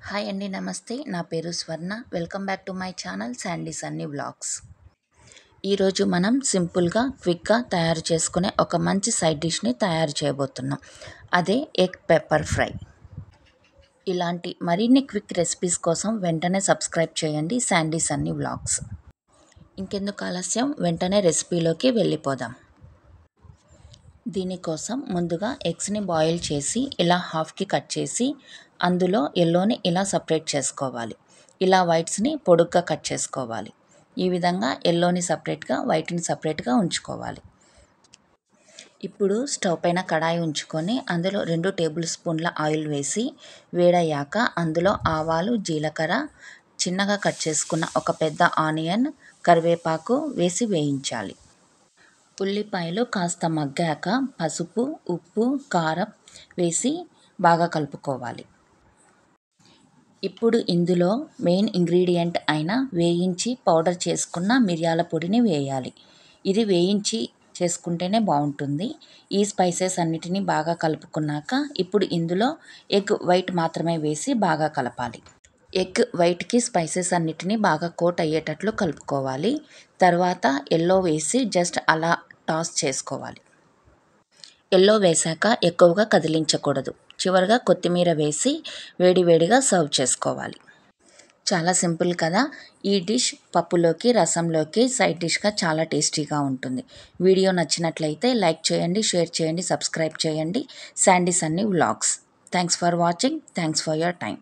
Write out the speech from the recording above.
Hi అండి. నమస్తే. నా పేరు స్వర్ణ. Welcome back to my channel Sandy Sunny vlogs. ఈరోజు మనం సింపుల్గా, క్విక్గా తయారు చేసుకునే ఒక మంచి సైడ్ డిష్ని తయారు చేయబోతున్నాం. అదే ఎగ్ పెప్పర్ ఫ్రై. ఇలాంటి మరిన్ని క్విక్ రెసిపీస్ కోసం వెంటనే సబ్స్క్రైబ్ చేయండి శాండీ సన్నీ వ్లాగ్స్. ఇంకెందుకు ఆలస్యం, వెంటనే రెసిపీలోకి వెళ్ళిపోదాం. దీనికోసం ముందుగా ఎగ్స్ని బాయిల్ చేసి ఇలా హాఫ్కి కట్ చేసి అందులో ఎల్లోని ఇలా సపరేట్ చేసుకోవాలి. ఇలా వైట్స్ని పొడుగ్గా కట్ చేసుకోవాలి. ఈ విధంగా ఎల్లోని సపరేట్గా, వైట్ని సపరేట్గా ఉంచుకోవాలి. ఇప్పుడు స్టవ్ పైన కడాయి ఉంచుకొని అందులో 2 టేబుల్ స్పూన్ల ఆయిల్ వేసి వేడయ్యాక అందులో ఆవాలు, జీలకర్ర, చిన్నగా కట్ చేసుకున్న ఒక పెద్ద ఆనియన్, కరివేపాకు వేసి వేయించాలి. ఉల్లిపాయలు కాస్త మగ్గాక పసుపు, ఉప్పు, కారం వేసి బాగా కలుపుకోవాలి. ఇప్పుడు ఇందులో మెయిన్ ఇంగ్రీడియంట్ అయిన వేయించి పౌడర్ చేసుకున్న మిరియాల పొడిని వేయాలి. ఇది వేయించి చేసుకుంటేనే బాగుంటుంది. ఈ స్పైసెస్ అన్నిటినీ బాగా కలుపుకున్నాక ఇప్పుడు ఇందులో ఎగ్ వైట్ మాత్రమే వేసి బాగా కలపాలి. ఎగ్ వైట్కి స్పైసెస్ అన్నిటినీ బాగా కోట్ అయ్యేటట్లు కలుపుకోవాలి. తర్వాత ఎల్లో వేసి జస్ట్ అలా టాస్ చేసుకోవాలి. ఎల్లో వేశాక ఎక్కువగా కదిలించకూడదు. చివరగా కొత్తిమీర వేసి వేడివేడిగా సర్వ్ చేసుకోవాలి. చాలా సింపుల్ కదా. ఈ డిష్ పప్పులోకి, రసంలోకి సైడ్ డిష్గా చాలా టేస్టీగా ఉంటుంది. వీడియో నచ్చినట్లయితే లైక్ చేయండి, షేర్ చేయండి, సబ్స్క్రైబ్ చేయండి. Sandy Sunny vlogs. Thanks for watching. Thanks for your time.